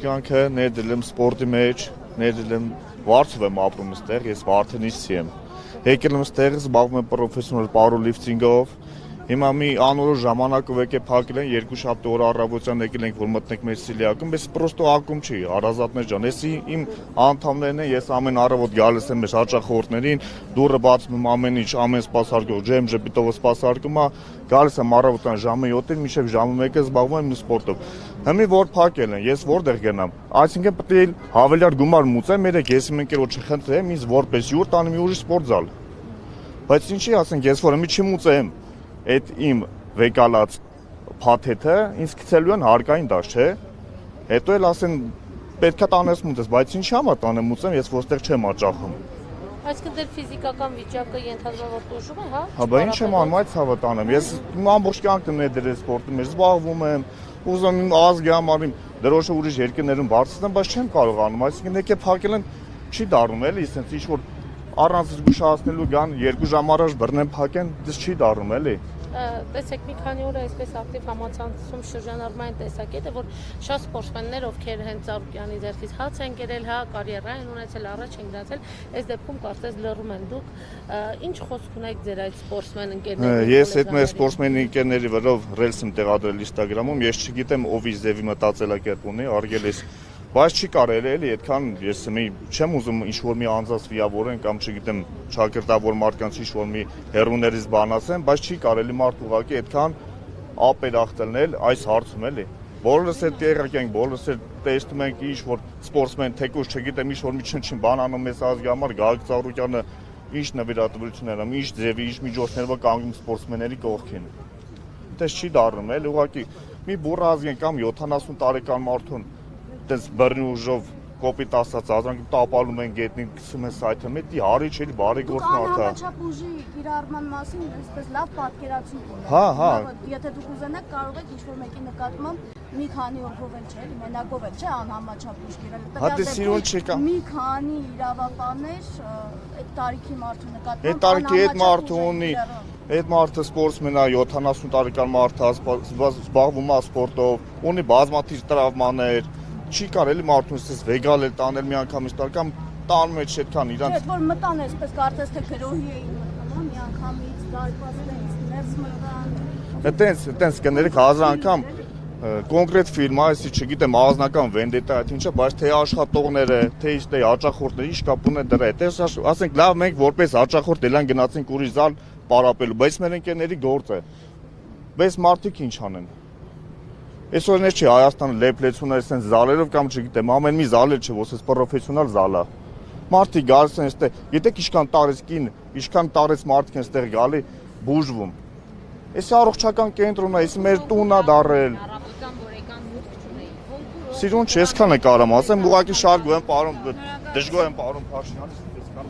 աշխատանքը, ներդրել եմ սպորտի մեջ, ներդրել եմ Վարշավայում եմ ապրում այստեղ, ես Վարդենիսցի եմ։ Եկել եմ այստեղ, զբաղվում եմ պրոֆեսիոնալ պաուրլիֆտինգով։ Հիմա մի անորոշ ժամանակով եկել փակել են, 2 շաբթի օր առավոտյան եկել ենք, որ մտնենք մեր սիլիակում, բայց պրոստո ակում չի, հարազատներ ջան, ես իմ անդամներն են, ես ամեն առավոտ գալիս եմ մեր հաճախորդներին, դուռը բացում եմ ամեն ինչ, ամեն սպասարկող, ջեմ ժպիտով սպասարկում, գալիս եմ առավոտյան ժամը 7-ին, մինչև ժամը 1-ը զբաղվում եմ սպորտով։ Հիմա որ փակել են, ես որտեղ գնամ։ Այսինքն պետք է հավելյալ գումար մուծեմ, երեք ես իմ ընկերոջ չխնդրեմ, ինձ որպես յուր տանեմ մի ուրիշ սպորտզալ։ Բայց ինչի ասենք, ես որ մի չի մուծեմ, այդ իմ վեկալած փաթեթը ինձ գցելու են հարկային դաշ, չէ։ Հետո էլ ասեն պետքա տանես մուծես, բայց ինչի համար տանեմ մուծեմ, ես ոստեղ չեմ աճախում։ Այսինքն դեռ ֆիզիկական վիճակը ենթադրվում է տուժում է, հա։ Հա, բա ինչ եմ անում, այդ ցավը տանեմ։ Ես իմ ամբողջ կյանքն եմ ներդրել սպորտի մեջ, զբաղվում եմ, ուզում եմ ազգի համար իմ դրոշը ուրիշ երկրներում բարձրացնեմ, բայց չեմ կարողանում, այսինքն եկե փակել են, չի դառնում էլի, ասենց ինչ որ առանց զգուշացնելու գան 2 ժամ առաջ բռնեն փակեն, դες չի դառնում էլի։ Տեսեք մի քանի օր այսպես ակտիվ համացանցում շրջանառման տեսակետ է, որ շատ սպորտսմեններ, ովքեր հենց Ծառուկյանի ձեռքից հաց են կերել, հա, կարիերա են ունեցել, առաջ են գնացել, այս դեպքում կարծես լռում են։ Դուք ինչ խոսք ունեք ձեր այդ սպորտսմեն ընկերների։ Ես այդ մեր սպորտսմեն ընկերների վրով ռելս եմ տեղադրել Instagram-ում, ես չգիտեմ ով իր ձևի մտածելակերպ ունի, արգել ես բայց չի կարելի էլի այդքան ես չեմ ուզում ինչ որ մի անձած վիավորեն կամ չգիտեմ ճակերտավոր մարդկանց ինչ որ մի հերուներից բանացեն, բայց չի կարելի մարդ ուղակի այդքան ապերախտելնել այս հարցում էլի։ Բոլորս էլ տեղակ ենք, բոլորս էլ տեսնում ենք ինչ որ սպորտսմեն թեկուզ չգիտեմ ինչ որ մի չնչին բան անում մեզ ազգի համար, Գագիկ Ծառուկյանը ինչ նվիրատվություններ անում, ինչ ձևի, ինչ միջոցներով կանգնում սպորտսմենների կողքին։ Դες չի դառնում էլի ուղակի մի բուռ ազգ են կամ 70 տարեկան մարդուն դες բռնի ուժով կոպիտ ասած ազանք տապալում են գետնին գցում են սայթը մետի հարի չէ բարեգործ մարդ է։ Անհամաչափ ուժի կիրառման մասին այսպես լավ պատկերացում ունեմ։ Հա։ Եթե դուք ուզենաք կարող եք ինչ-որ մեկի նկատմամբ մի քանի օրով էլ չէ, մենակով էլ չէ անհամաչափ ուժ կիրառել։ Հա դες իրոք չկա։ Մի քանի իրավապաններ այդ տարիքի մարդու նկատմամբ այդ տարիքի այդ մարդը ունի այդ մարդը սպորտսմեն է 70 տարեկան մարդ է, զբաղվում է սպորտով, ունի բազմաթիվ տրավմաներ, չի կարելի մարդուն ասես վեգալ էլ տանել մի անգամից տալ կամ տանում է չետքան իրանց։ Չէ, որ մտան այսպես կարծես թե գրոհի էին մտնում, մի անգամից դարպասից ներս մտան։ Այտենց կներեք 1000 անգամ կոնկրետ ֆիլմ է, այսի չգիտեմ ազնական վենդետա այդ ինչը, բայց թե աշխատողները, թե իստե հաճախորդները ինչ կապ ունեն դրա հետ։ Ասենք լավ մենք որպես հաճախորդ դելան գնացինք ուրիշ զալ պարապելու, բայց մեր ընկերների գործ է։ Բայց մարդիկ ինչ անեն։ Այսօր չի Հայաստանը լեփլեցուն է sense զալերով կամ չգիտեմ, ամեն մի զալ չէ, ոսես պրոֆեսիոնալ զալ է։ Մարդիկ գալիս են այստեղ, գիտեք ինչքան տարեց կին, ինչքան տարեց մարդիկ են այստեղ գալի բուժվում։ Էսի առողջական կենտրոնն է, էսի մեր տունն է դարել։ Սիրուն չի, այսքան է կարամ ասեմ, ուղղակի շարգում եմ պարոն, դժգոհ եմ պարոն Փաշինյանից, այսքան։